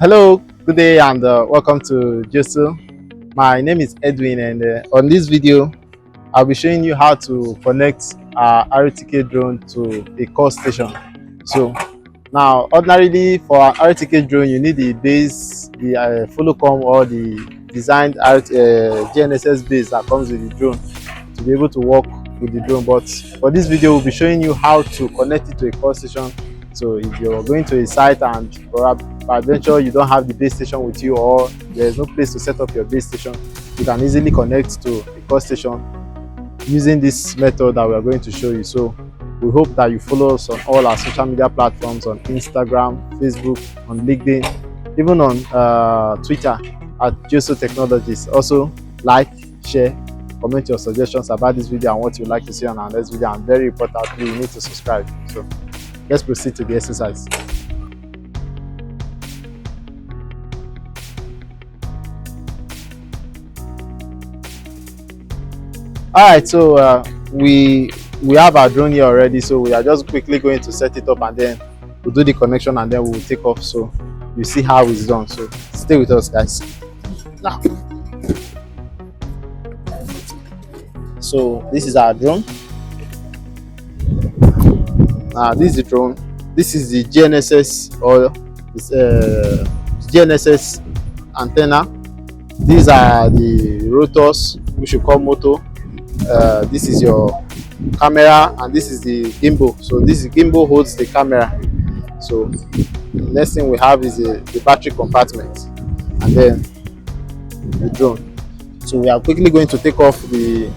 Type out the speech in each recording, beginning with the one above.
Hello, good day, and welcome to Josu. My name is Edwin, and on this video, I'll be showing you how to connect our RTK drone to a call station. So now, ordinarily for an RTK drone, you need the base, the Folocom or the designed GNSS base that comes with the drone to be able to work with the drone. But for this video, we'll be showing you how to connect it to a call station. So if you're going to a site and perhaps by adventure you don't have the base station with you, or there's no place to set up your base station, you can easily connect to a call station using this method that we are going to show you. So we hope that you follow us on all our social media platforms, on Instagram, Facebook, on LinkedIn, even on Twitter at Joso Technologies. Also, like, share, comment your suggestions about this video and what you'd like to see on our next video, and very importantly, you need to subscribe. So let's proceed to the exercise. All right, so we have our drone here already, so we are just quickly going to set it up, and then we'll do the connection, and then we'll take off. So you see how it's done. So stay with us, guys. Now, so this is our drone. This is the drone. This is the GNSS or GNSS antenna. These are the rotors, we should call motor. This is your camera, and this is the gimbal. So this gimbal holds the camera. So the next thing we have is the battery compartment, and then the drone. So we are quickly going to take off the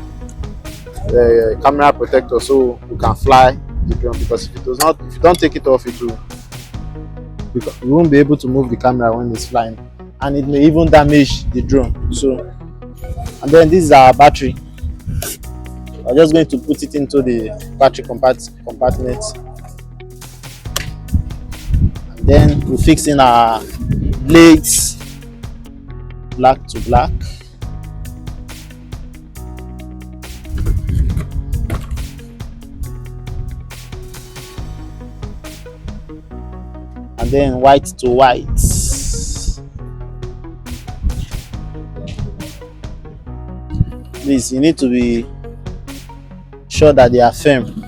camera protector so we can fly the drone, because if you don't take it off, you won't be able to move the camera when it's flying, and it may even damage the drone. So, and then this is our battery. I'm just going to put it into the battery compartment, and then we'll fix in our blades black to black. And then white to white. Please, you need to be sure that they are firm.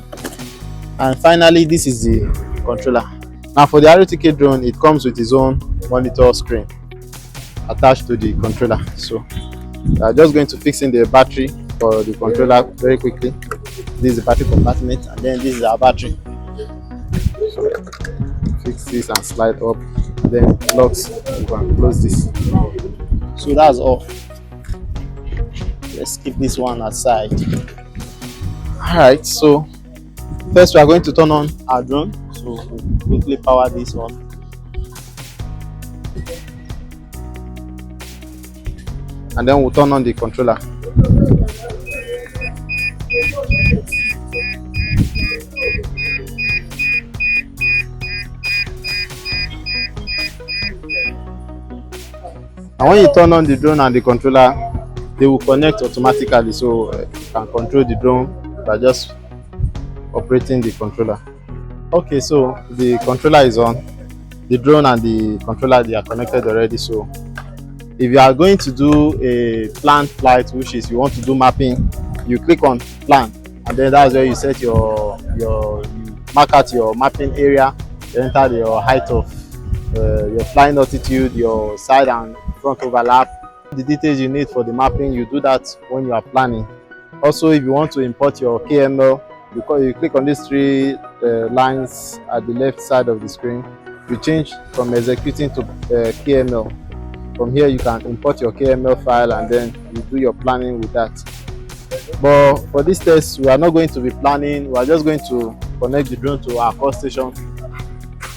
And finally, this is the controller. Now for the RTK drone, it comes with its own monitor screen attached to the controller. So we are just going to fix in the battery for the controller very quickly. This is the battery compartment, and then this is our battery. So fix this and slide up, then locks. You can close this. So that's all. Let's keep this one aside. All right, so first we are going to turn on our drone. So we'll quickly power this on. And then we'll turn on the controller. And when you turn on the drone and the controller, they will connect automatically, so you can control the drone by just operating the controller. Okay, so the controller is on. The drone and the controller, they are connected already. So if you are going to do a planned flight, which is you want to do mapping, you click on plan, and then that's where you set you mark out your mapping area. You enter your height of your flying altitude, your side and front overlap, the details you need for the mapping. You do that when you are planning. Also, if you want to import your KML, you click on these three lines at the left side of the screen. You change from executing to KML. From here you can import your KML file, and then you do your planning with that. But for this test, we are not going to be planning. We are just going to connect the drone to our call station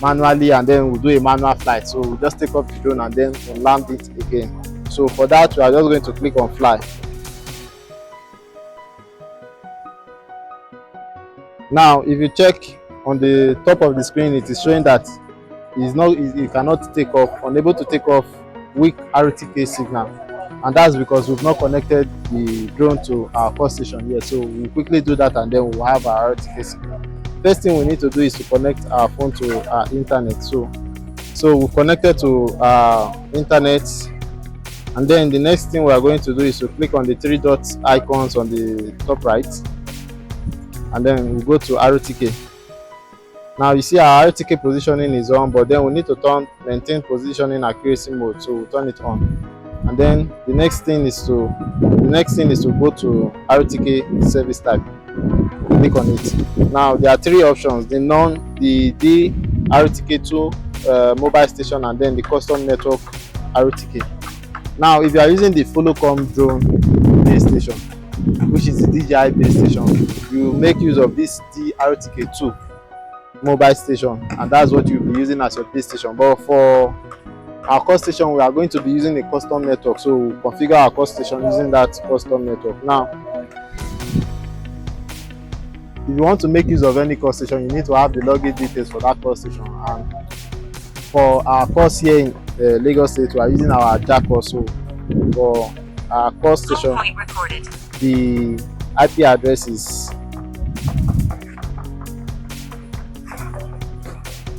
manually, and then we'll do a manual flight. So we'll just take up the drone and then we'll land it again. So for that, we are just going to click on fly. Now if you check on the top of the screen, it is showing that it cannot take off, unable to take off, weak RTK signal, and that's because we've not connected the drone to our call station yet. So we'll quickly do that, and then we'll have our RTK signal. First thing we need to do is to connect our phone to our internet. So So we've connected to internet, and then the next thing we are going to do is to click on the three dots icons on the top right, and then we go to RTK. Now you see our RTK positioning is on, but then we need to maintain positioning accuracy mode, so we'll turn it on. And then the next thing is to go to RTK service type. Click on it. Now there are three options: the RTK2 mobile station, and then the custom network RTK. Now if you are using the Follow-Com drone base station, which is the DJI base station, you make use of this RTK2 mobile station, and that's what you'll be using as your base station. But for our core station, we are going to be using a custom network, so we'll configure our core station using that custom network. Now if you want to make use of any core station, you need to have the login details for that core station. And for our course here in Lagos State, we are using our Jack also. For our core station, the IP address is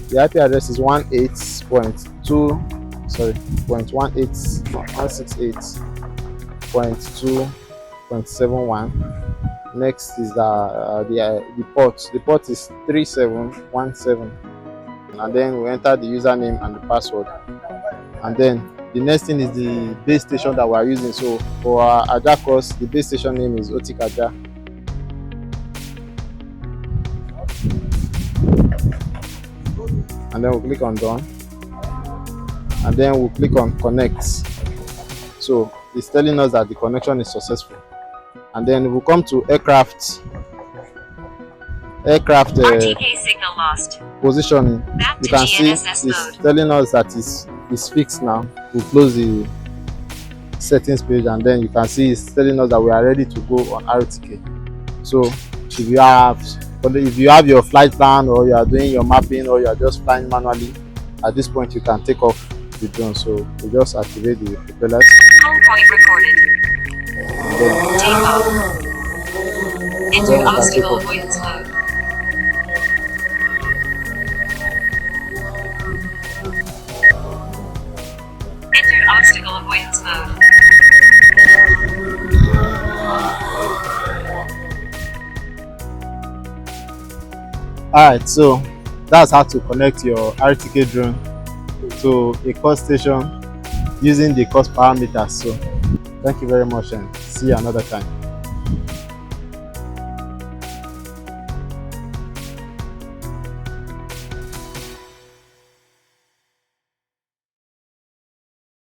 168.2.168.2.71. Next is the port. The port is 3717, and then we enter the username and the password. And then the next thing is the base station that we are using. So for our Aja course, the base station name is Otik Aja. And then we'll click on done, and then we'll click on connect. So it's telling us that the connection is successful. And then we'll come to aircraft RTK signal lost. Positioning. You can see it's telling us that it's fixed now. We'll close the settings page, and then you can see it's telling us that we are ready to go on RTK. So if you have your flight plan, or you are doing your mapping, or you are just flying manually, at this point you can take off the drone. So we just activate the propellers. Home point recorded. Takeoff. Enter obstacle avoidance mode. Enter obstacle avoidance mode. Alright, so that's how to connect your RTK drone to a course station using the course parameters. So thank you very much, and see you another time.